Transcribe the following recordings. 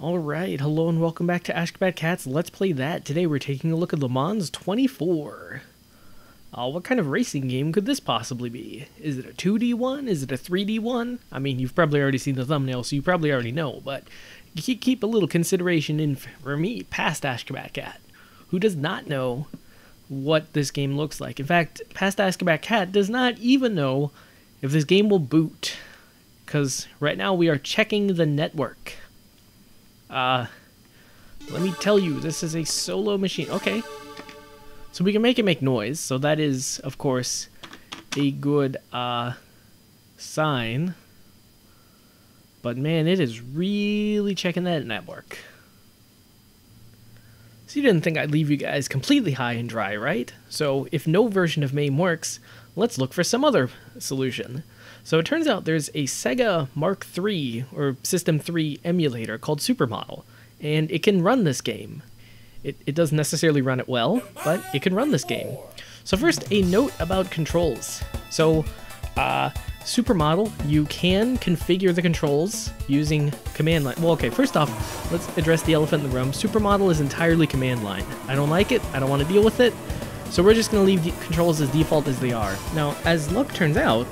Alright, hello and welcome back to Ashgabat Cat's Let's Play That. Today we're taking a look at Le Mans 24. What kind of racing game could this possibly be? Is it a 2D one? Is it a 3D one? I mean, you've probably already seen the thumbnail, so you probably already know, but keep a little consideration in for me, past Ashgabat Cat, who does not know what this game looks like. In fact, past Ashgabat Cat does not even know if this game will boot, because right now we are checking the network. Let me tell you, this is a solo machine. Okay. So we can make it make noise, so that is, of course, a good, sign. But man, it is really checking that network. So you didn't think I'd leave you guys completely high and dry, right? So if no version of MAME works, let's look for some other solution. So it turns out there's a Sega Mark III, or System 3 emulator called Supermodel, and it can run this game. It doesn't necessarily run it well, but it can run this game. So first, a note about controls. So, Supermodel, you can configure the controls using command line. Well, okay, first off, let's address the elephant in the room. Supermodel is entirely command line. I don't like it, I don't want to deal with it, so we're just going to leave the controls as default as they are. Now, as luck turns out,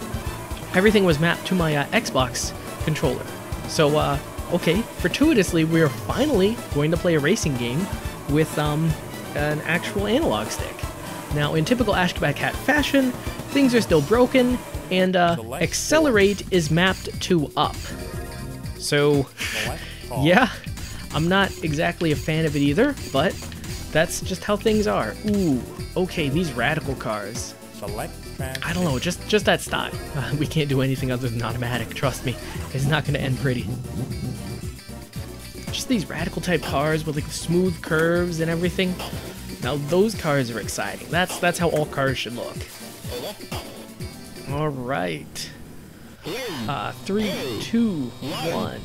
everything was mapped to my Xbox controller. So, okay, fortuitously, we're finally going to play a racing game with an actual analog stick. Now, in typical Ashgabat Cat fashion, things are still broken, and accelerate is mapped to up. So, yeah, I'm not exactly a fan of it either, but that's just how things are. Ooh, okay, these radical cars. I don't know, just that style. We can't do anything other than automatic, trust me. It's not going to end pretty. Just these radical type cars with like smooth curves and everything. Now those cars are exciting. That's how all cars should look. Alright. 3, 2, 1.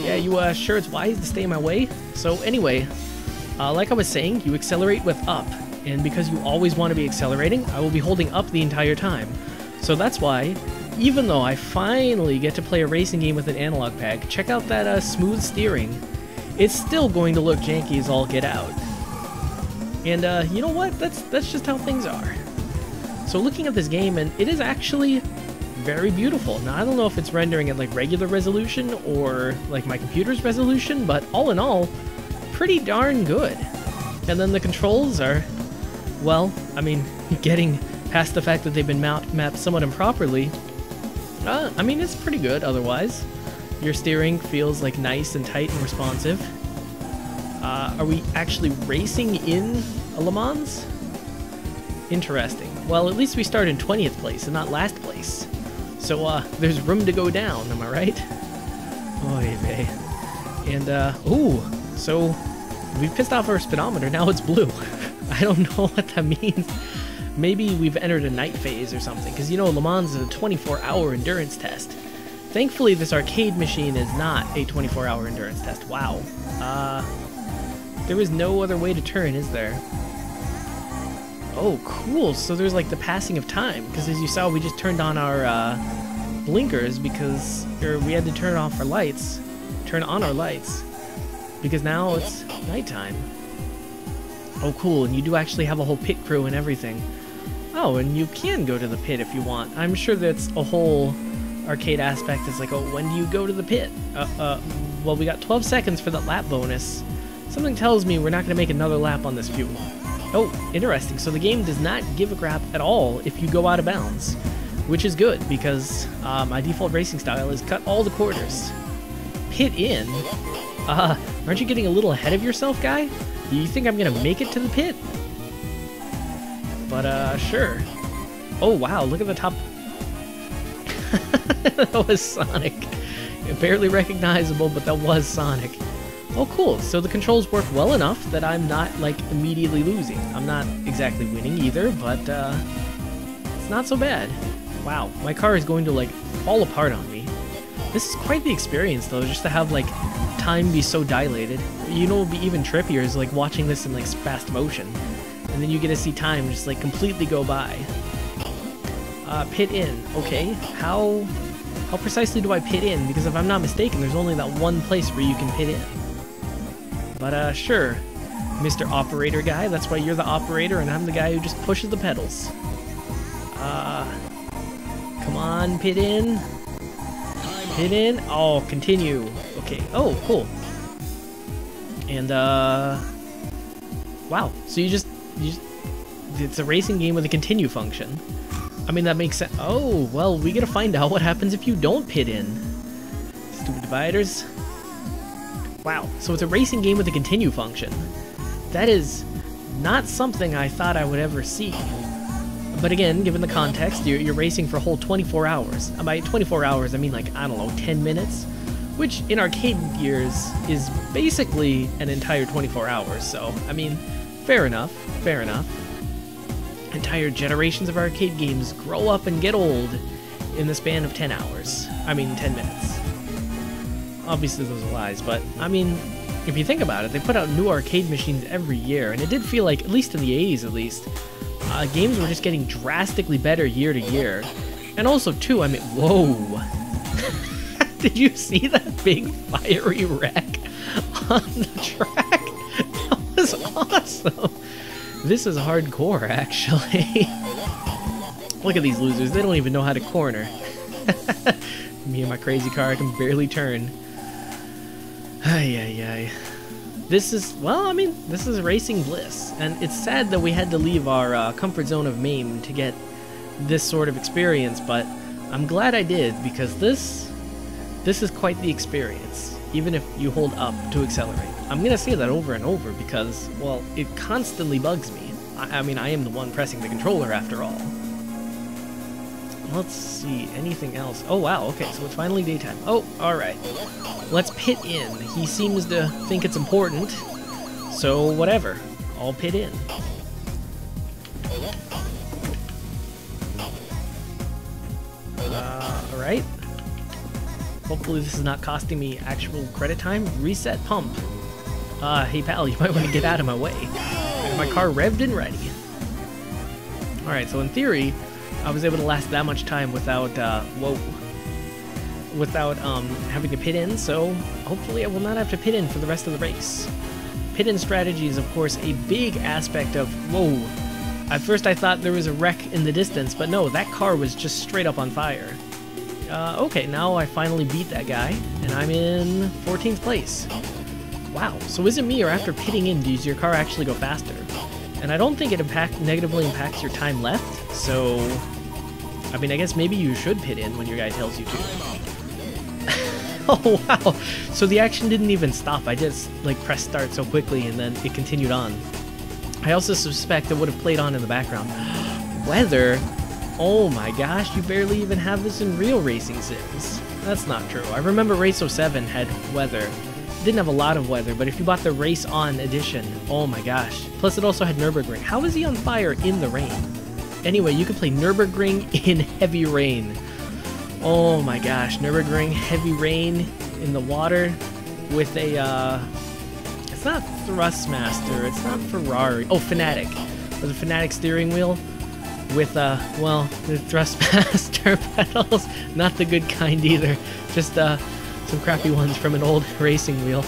Yeah, you sure it's wise to stay in my way? So anyway, like I was saying, you accelerate with up. And because you always want to be accelerating, I will be holding up the entire time. So that's why, even though I finally get to play a racing game with an analog pad, check out that smooth steering, it's still going to look janky as all get out. And you know what? That's just how things are. So looking at this game, and it is actually very beautiful. Now I don't know if it's rendering at like regular resolution or like my computer's resolution, but all in all, pretty darn good. And then the controls are, well, I mean, getting past the fact that they've been mapped somewhat improperly, I mean, it's pretty good otherwise. Your steering feels like nice and tight and responsive. Are we actually racing in a Le Mans? Interesting. Well, at least we start in 20th place and not last place. So, there's room to go down, am I right? Oy vey. And, ooh, so we pissed off our speedometer, now it's blue. I don't know what that means. Maybe we've entered a night phase or something, because you know Le Mans is a 24-hour endurance test. Thankfully, this arcade machine is not a 24-hour endurance test. Wow. There is no other way to turn, is there? Oh, cool. So there's like the passing of time, because as you saw, we just turned on our blinkers because we had to turn off our lights, turn on our lights, because now it's nighttime. Oh, cool, and you do actually have a whole pit crew and everything. Oh, and you can go to the pit if you want. I'm sure that's a whole arcade aspect. It's like, oh, when do you go to the pit? Well, we got 12 seconds for that lap bonus. Something tells me we're not going to make another lap on this fuel. Oh, interesting. So the game does not give a crap at all if you go out of bounds, which is good because my default racing style is cut all the corners. Pit in? Aren't you getting a little ahead of yourself, guy? Do you think I'm gonna make it to the pit? But, sure. Oh, wow, look at the top. That was Sonic. Barely recognizable, but that was Sonic. Oh, cool. So the controls work well enough that I'm not, like, immediately losing. I'm not exactly winning either, but, it's not so bad. Wow, my car is going to, like, fall apart on me. This is quite the experience, though, just to have, like, time be so dilated. You know what would be even trippier is like watching this in like fast motion, and then you get to see time just like completely go by. Pit in. Okay, how How precisely do I pit in? Because if I'm not mistaken, there's only that one place where you can pit in. But, sure, Mr. Operator guy, that's why you're the operator and I'm the guy who just pushes the pedals. Come on, pit in. Pit in. Oh, continue. Okay. Oh, cool. And, wow. So you just, it's a racing game with a continue function. I mean, that makes sense. Oh, well, we gotta find out what happens if you don't pit in. Stupid dividers. Wow. So it's a racing game with a continue function. That is not something I thought I would ever see. But again, given the context, you're racing for a whole 24 hours. And by 24 hours, I mean like, I don't know, 10 minutes? Which, in arcade years, is basically an entire 24 hours, so, I mean, fair enough, fair enough. Entire generations of arcade games grow up and get old in the span of 10 hours. I mean, 10 minutes. Obviously those are lies, but, I mean, if you think about it, they put out new arcade machines every year, and it did feel like, at least in the 80s at least, games were just getting drastically better year to year. And also, too, I mean, whoa! Did you see that big fiery wreck on the track? That was awesome! This is hardcore, actually. Look at these losers, they don't even know how to corner. Me and my crazy car, I can barely turn. Ay, ay, ay. This is, well, I mean, this is racing bliss, and it's sad that we had to leave our comfort zone of MAME to get this sort of experience, but I'm glad I did, because this is quite the experience, even if you hold up to accelerate. I'm gonna say that over and over because, well, it constantly bugs me. I mean, I am the one pressing the controller after all. Let's see, anything else? Oh wow, okay, so it's finally daytime. Oh, alright. Let's pit in. He seems to think it's important, so whatever. I'll pit in. Alright. Hopefully this is not costing me actual credit time. Reset pump. Hey pal, you might want to get out of my way. My car revved and ready. Alright, so in theory, I was able to last that much time without, without having to pit in, so hopefully I will not have to pit in for the rest of the race. Pit-in strategy is, of course, a big aspect of, whoa. At first I thought there was a wreck in the distance, but no, that car was just straight up on fire. Okay, now I finally beat that guy, and I'm in 14th place. Wow, so is it me, or after pitting in, does your car actually go faster? And I don't think it negatively impacts your time left, so... I mean, I guess maybe you should pit in when your guy tells you to. Oh, wow! So the action didn't even stop, I just, like, pressed start so quickly, and then it continued on. I also suspect it would have played on in the background. Weather? Oh my gosh, you barely even have this in real racing sims. That's not true. I remember Race 07 had weather. It didn't have a lot of weather, but if you bought the Race On edition, oh my gosh. Plus it also had Nürburgring. How is he on fire in the rain? Anyway, you could play Nürburgring in heavy rain. Oh my gosh, Nürburgring, heavy rain in the water with a, it's not Thrustmaster, it's not Ferrari. Oh, Fanatic. With a Fanatic steering wheel. With, well, the Thrustmaster pedals. Not the good kind either. Just, some crappy ones from an old racing wheel.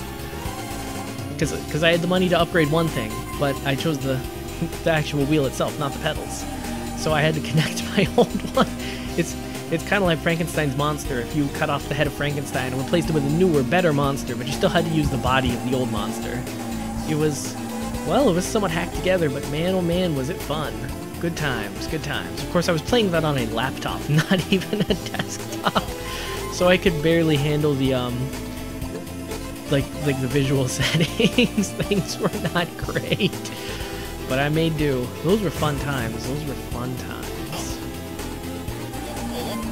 Because I had the money to upgrade one thing, but I chose the actual wheel itself, not the pedals. So I had to connect my old one. It's kind of like Frankenstein's monster. If you cut off the head of Frankenstein and replaced it with a newer, better monster, but you still had to use the body of the old monster. It was, well, it was somewhat hacked together, but man, oh man, was it fun. Good times, good times. Of course, I was playing that on a laptop, not even a desktop. So I could barely handle the, like the visual settings. Things were not great. But I made do. Those were fun times. Those were fun times.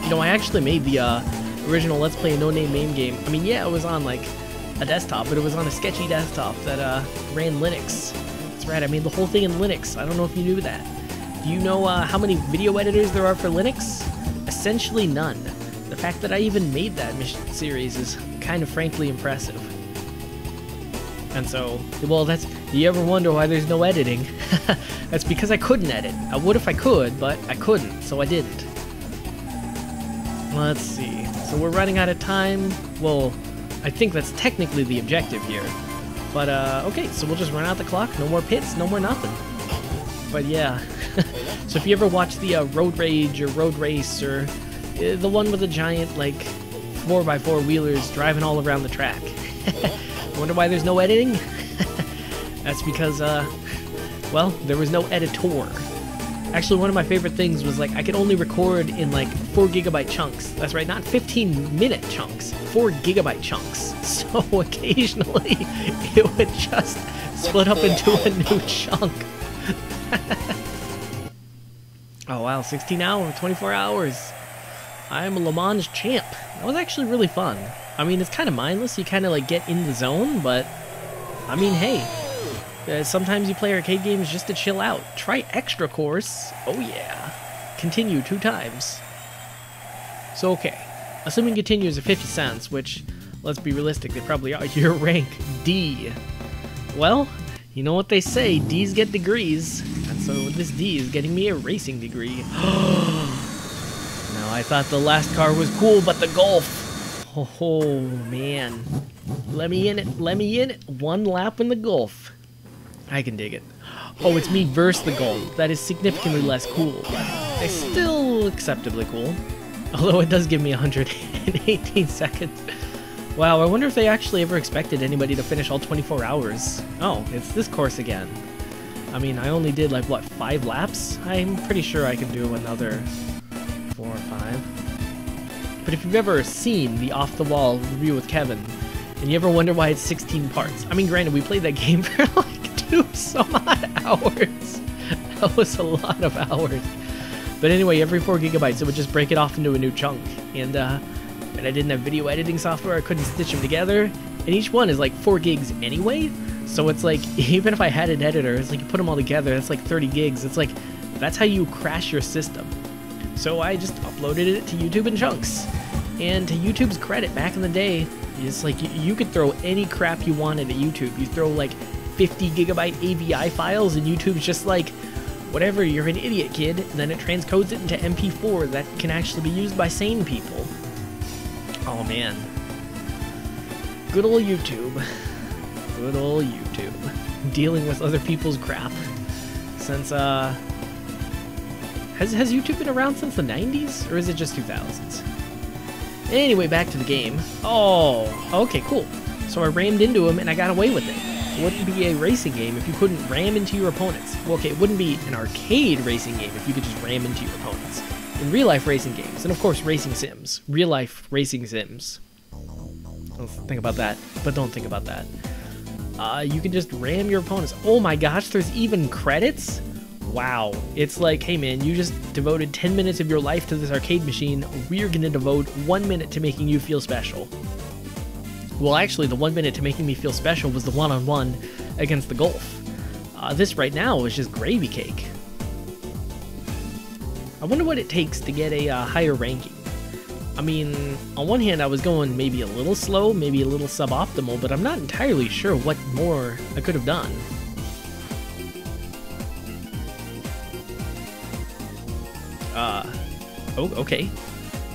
You know, I actually made the original Let's Play a No-Name MAME game. I mean, yeah, it was on, like, a desktop, but it was on a sketchy desktop that ran Linux. That's right, I made the whole thing in Linux. I don't know if you knew that. Do you know how many video editors there are for Linux? Essentially none. The fact that I even made that mission series is kind of frankly impressive. And so, well, that's, do you ever wonder why there's no editing? That's because I couldn't edit. I would if I could, but I couldn't, so I didn't. Let's see. So we're running out of time. Well, I think that's technically the objective here. But, okay, so we'll just run out the clock. No more pits, no more nothing. But yeah. So if you ever watch the Road Rage or Road Race or the one with the giant, like, 4x4 wheelers driving all around the track. Wonder why there's no editing? That's because, well, there was no editor. Actually, one of my favorite things was, like, I could only record in, like, 4 GB chunks. That's right, not 15-minute chunks. 4 GB chunks. So occasionally, it would just split up into a new chunk. Oh, wow, 16 hours, 24 hours. I'm a Le Mans champ. That was actually really fun. I mean, it's kind of mindless. You kind of, like, get in the zone, but, I mean, hey. Sometimes you play arcade games just to chill out. Try Extra Course. Oh yeah. Continue 2 times. So okay. Assuming continues are 50 cents, which, let's be realistic, they probably are. Your rank, D. Well, you know what they say, D's get degrees. And so this D is getting me a racing degree. Now I thought the last car was cool, but the Golf. Oh man. Let me in it, let me in it. 1 lap in the Golf. I can dig it. Oh, it's me versus the Golf. That is significantly less cool, but it's still acceptably cool. Although it does give me 118 seconds. Wow, I wonder if they actually ever expected anybody to finish all 24 hours. Oh, it's this course again. I mean, I only did, like, what, 5 laps? I'm pretty sure I can do another 4 or 5. But if you've ever seen the off-the-wall review with Kevin, and you ever wonder why it's 16 parts, I mean, granted, we played that game for, like, 2-some-odd hours. That was a lot of hours. But anyway, every 4 gigabytes, it would just break it off into a new chunk. And I didn't have video editing software, I couldn't stitch them together. And each one is like 4 gigs anyway. So it's like, even if I had an editor, it's like you put them all together, that's like 30 gigs. It's like, that's how you crash your system. So I just uploaded it to YouTube in chunks. And to YouTube's credit, back in the day, it's like you could throw any crap you wanted at YouTube. You throw like 50 gigabyte AVI files and YouTube's just like, whatever, you're an idiot, kid. And then it transcodes it into MP4 that can actually be used by sane people. Oh man. Good old YouTube. Good old YouTube. Dealing with other people's crap. Since, has YouTube been around since the 90s? Or is it just 2000s? Anyway, back to the game. Oh, okay, cool. So I rammed into him and I got away with it. It wouldn't be a racing game if you couldn't ram into your opponents. Well, okay, it wouldn't be an arcade racing game if you could just ram into your opponents. In real-life racing games, and of course racing sims. Real-life racing sims. Don't think about that, but don't think about that. You can just ram your opponents. Oh my gosh, there's even credits? Wow. It's like, hey man, you just devoted 10 minutes of your life to this arcade machine. We're gonna devote 1 minute to making you feel special. Well, actually, the 1 minute to making me feel special was the one-on-one against the Golf. This right now is just gravy cake. I wonder what it takes to get a higher ranking. I mean, on one hand, I was going maybe a little slow, maybe a little suboptimal, but I'm not entirely sure what more I could have done. Oh, okay.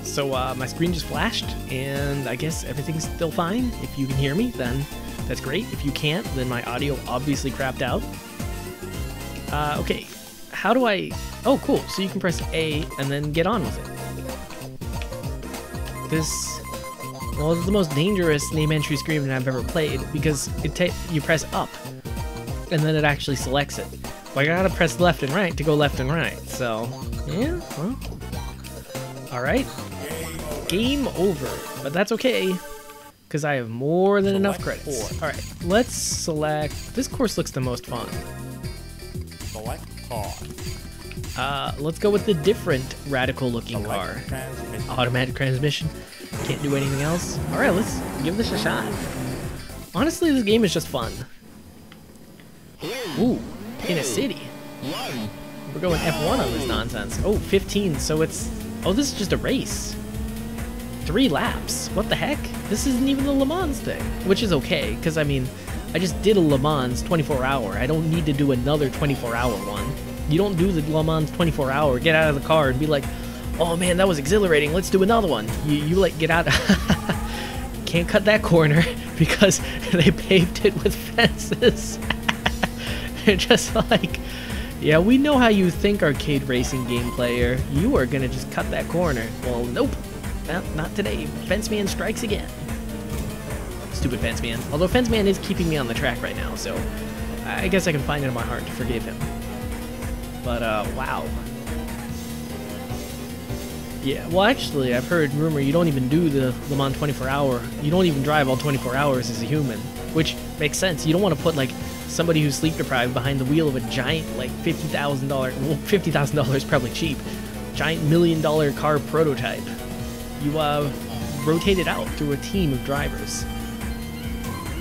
So, my screen just flashed, and I guess everything's still fine. If you can hear me, then that's great. If you can't, then my audio obviously crapped out. Okay. How do I... Oh, cool. So you can press A and then get on with it. This... Well, it's the most dangerous name entry screen I've ever played, because you press up, and then it actually selects it. Well, I gotta press left and right to go left and right, so... Yeah, well... Alright. Game over. But that's okay, because I have more than enough credits. Alright, let's select... This course looks the most fun. Select car. Let's go with the different radical-looking car. Automatic transmission. Can't do anything else. Alright, let's give this a shot. Honestly, this game is just fun. Ooh, in a city. We're going F1 on this nonsense. Oh, 15, so it's... Oh, this is just a race. 3 laps. What the heck? This isn't even the Le Mans thing. Which is okay, because, I mean, I just did a Le Mans 24-hour. I don't need to do another 24-hour one. You don't do the Le Mans 24-hour, get out of the car and be like, Oh man, that was exhilarating. Let's do another one. You like get out. Can't cut that corner because they paved it with fences. They're just like, yeah, we know how you think, arcade racing game player. You are gonna just cut that corner. Well, nope. Well, not today. Fence Man strikes again. Stupid Fence Man. Although Fence Man is keeping me on the track right now, so I guess I can find it in my heart to forgive him. But, wow. Yeah, well, actually, I've heard rumor you don't even do the Le Mans 24-hour. You don't even drive all 24 hours as a human, which makes sense. You don't want to put, like, somebody who's sleep-deprived behind the wheel of a giant, like, $50,000, well, $50,000 is probably cheap, giant $1 million car prototype. You, rotate it out through a team of drivers.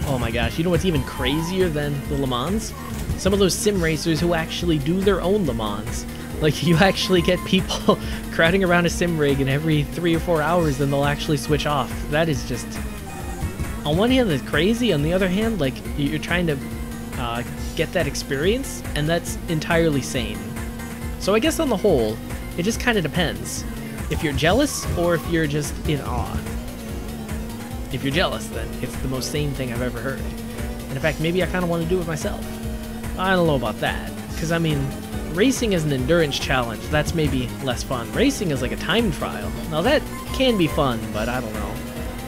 Oh my gosh, you know what's even crazier than the Le Mans? Some of those sim racers who actually do their own Le Mans. Like, you actually get people crowding around a sim rig, and every 3 or 4 hours, then they'll actually switch off. That is just... On one hand, that's crazy. On the other hand, like, you're trying to get that experience, and that's entirely sane. So I guess on the whole, it just kind of depends. If you're jealous, or if you're just in awe. If you're jealous, then it's the most sane thing I've ever heard. And in fact, maybe I kind of want to do it myself. I don't know about that, because I mean, racing is an endurance challenge. That's maybe less fun. Racing is like a time trial. Now that can be fun, but I don't know.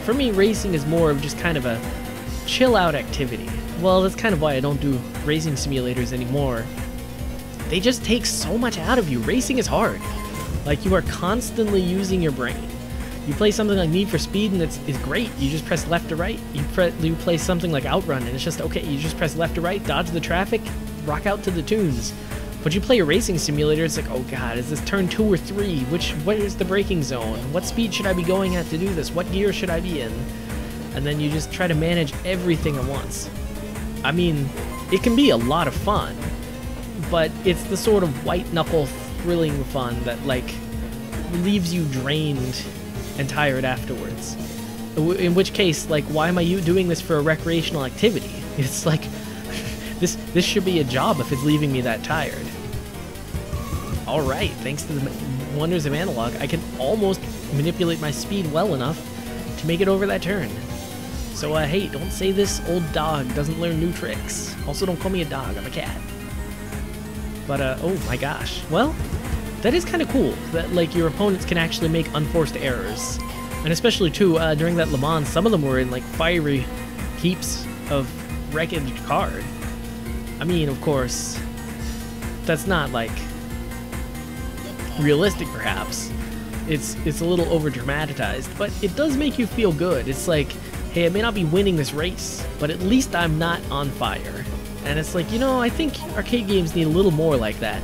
For me, racing is more of just kind of a chill-out activity. Well, that's kind of why I don't do racing simulators anymore. They just take so much out of you. Racing is hard. Like, you are constantly using your brain. You play something like Need for Speed and it's great. You just press left to right. You play something like Outrun and it's just, okay, you just press left to right, dodge the traffic, rock out to the tunes. But you play a racing simulator, it's like, oh god, is this turn 2 or 3? What is the braking zone? What speed should I be going at to do this? What gear should I be in? And then you just try to manage everything at once. I mean, it can be a lot of fun, but it's the sort of white-knuckle, thrilling fun that, like, leaves you drained and tired afterwards. In which case, like, why am I doing this for a recreational activity? It's like, this should be a job if it's leaving me that tired. Alright, thanks to the wonders of analog, I can almost manipulate my speed well enough to make it over that turn. So, hey, don't say this old dog doesn't learn new tricks. Also, don't call me a dog, I'm a cat. But, oh my gosh. Well, that is kind of cool, that, like, your opponents can actually make unforced errors. And especially, too, during that Le Mans, some of them were in, like, fiery heaps of wreckage card. I mean, of course, that's not, like, realistic, perhaps. It's a little over-dramatized, but it does make you feel good. It's like, hey, I may not be winning this race, but at least I'm not on fire. And it's like, you know, I think arcade games need a little more like that.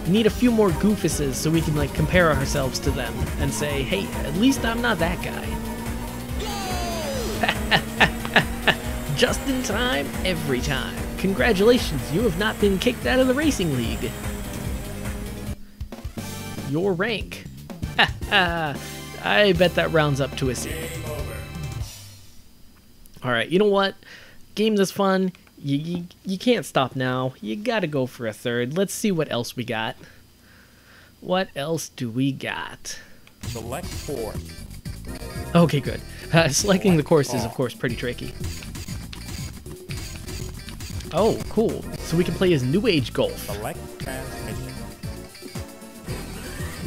We need a few more goofuses so we can, like, compare ourselves to them and say, hey, at least I'm not that guy. Just in time, every time. Congratulations, you have not been kicked out of the racing league. Your rank. I bet that rounds up to a C. Alright, you know what? Game this fun. You can't stop now. You gotta go for a third. Let's see what else we got. What else do we got? Select 4. Okay, good. Selecting the course is, of course, pretty tricky. Oh, cool. So we can play as New Age Golf. Select transmission.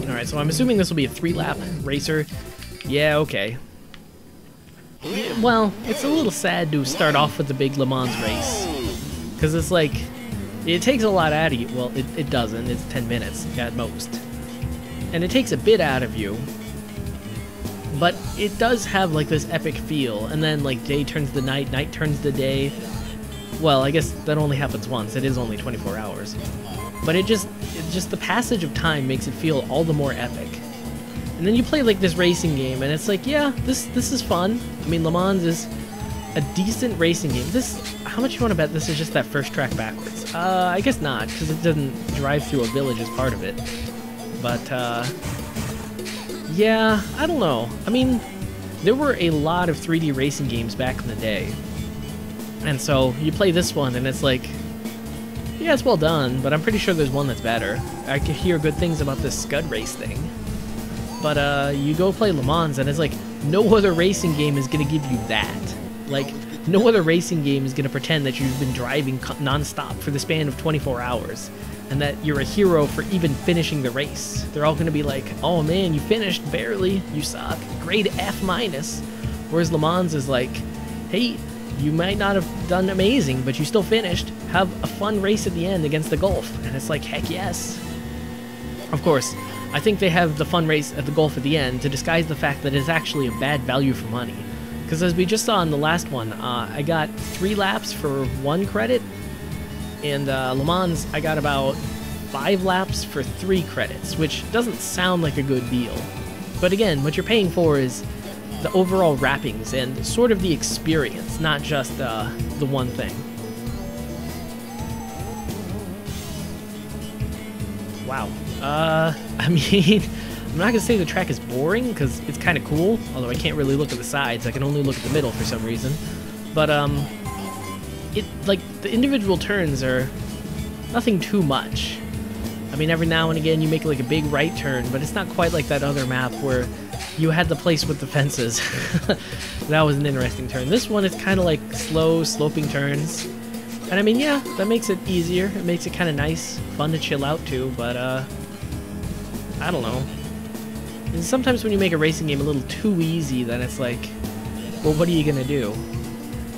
Alright, so I'm assuming this will be a 3-lap racer. Yeah, okay. Well, it's a little sad to start off with the big Le Mans race. Because it's like, it takes a lot out of you. Well, it doesn't. It's 10 minutes at most. And it takes a bit out of you. But it does have, like, this epic feel. And then, like, day turns to night, night turns to day. Well, I guess that only happens once. It is only 24 hours. But it just the passage of time makes it feel all the more epic. And then you play, like, this racing game, and it's like, yeah, this is fun. I mean, Le Mans is a decent racing game. How much you want to bet this is just that first track backwards? I guess not, because it doesn't drive through a village as part of it. But, yeah, I don't know. I mean, there were a lot of 3D racing games back in the day. And so, you play this one, and it's like, yeah, it's well done, but I'm pretty sure there's one that's better. I can hear good things about this Scud race thing. But you go play Le Mans, and it's like no other racing game is gonna give you that. Like, no other racing game is gonna pretend that you've been driving non-stop for the span of 24 hours, and that you're a hero for even finishing the race. They're all gonna be like, oh man, you finished barely, you suck, grade F-. Whereas Le Mans is like, hey, you might not have done amazing, but you still finished. Have a fun race at the end against the Gulf. And it's like, heck yes. Of course, I think they have the fun race at the Gulf at the end to disguise the fact that it's actually a bad value for money. Because as we just saw in the last one, I got 3 laps for 1 credit. And Le Mans, I got about 5 laps for 3 credits, which doesn't sound like a good deal. But again, what you're paying for is the overall wrappings and sort of the experience, not just the one thing. Wow. I mean, I'm not gonna say the track is boring, because it's kind of cool, although I can't really look at the sides. I can only look at the middle for some reason. But, like, the individual turns are nothing too much. I mean, every now and again you make, like, a big right turn, but it's not quite like that other map where you had the place with the fences. That was an interesting turn. This one is kind of like slow, sloping turns. And I mean, yeah, that makes it easier. It makes it kind of nice, fun to chill out to, but, I don't know. And sometimes when you make a racing game a little too easy, then it's like, well, what are you gonna do?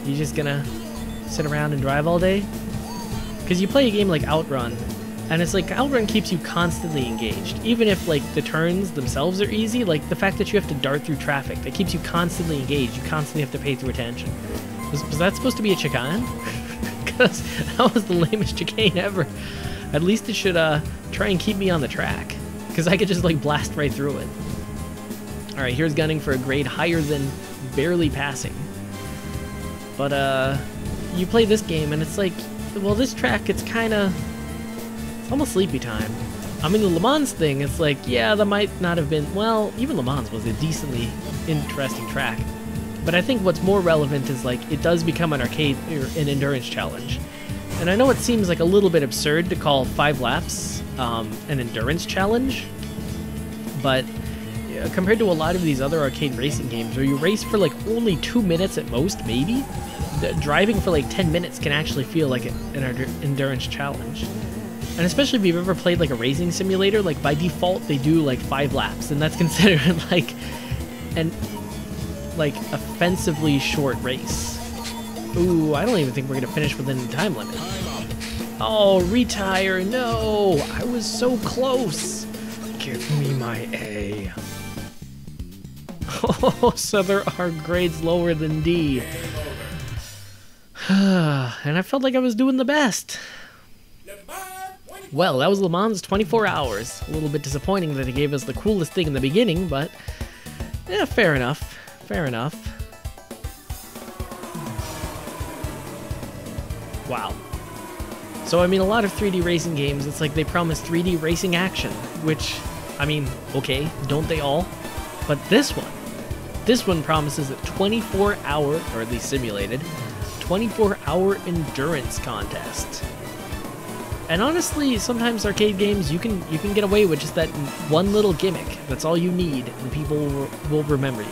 You just gonna sit around and drive all day? Because you play a game like Outrun, and it's like, Outrun keeps you constantly engaged. Even if, like, the turns themselves are easy, like, the fact that you have to dart through traffic, that keeps you constantly engaged. You constantly have to pay through attention. Was that supposed to be a chicane? Because that was the lamest chicane ever. At least it should, try and keep me on the track. Because I could just, like, blast right through it. Alright, here's gunning for a grade higher than barely passing. But, you play this game, and it's like, well, this track, it's kinda... almost sleepy time. I mean, the Le Mans thing, it's like, yeah, that might not have been... well, even Le Mans was a decently interesting track. But I think what's more relevant is, like, it does become an arcade or an endurance challenge. And I know it seems like a little bit absurd to call 5 laps an endurance challenge, but compared to a lot of these other arcade racing games where you race for, like, only 2 minutes at most, maybe, driving for, like, 10 minutes can actually feel like an endurance challenge. And especially if you've ever played, like, a racing simulator, like, by default they do, like, 5 laps, and that's considered, like, an, like, offensively short race. Ooh, I don't even think we're gonna finish within the time limit. Oh, retire, no! I was so close! Give me my A. Oh, so there are grades lower than D. And I felt like I was doing the best. Well, that was Le Mans 24 Hours. A little bit disappointing that it gave us the coolest thing in the beginning, but yeah, fair enough. Fair enough. Wow. So, I mean, a lot of 3D racing games, it's like they promise 3D racing action, which, I mean, okay, don't they all? But this one promises a 24-hour, or at least simulated, 24-hour endurance contest. And honestly, sometimes arcade games, you can get away with just that one little gimmick. That's all you need, and people will remember you.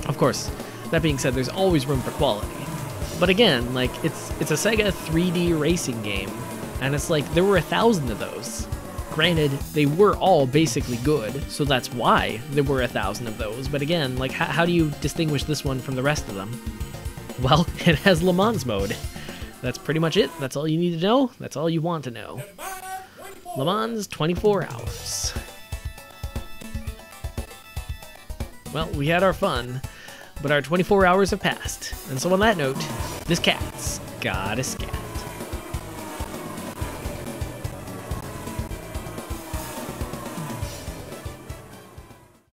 Of course, that being said, there's always room for quality. But again, like, it's a Sega 3D racing game, and it's like, there were 1,000 of those. Granted, they were all basically good, so that's why there were 1,000 of those. But again, like, how do you distinguish this one from the rest of them? Well, it has Le Mans mode. That's pretty much it. That's all you need to know. That's all you want to know. Le Mans 24 Hours. Well, we had our fun, but our 24 hours have passed. And so on that note, this cat's got a scat.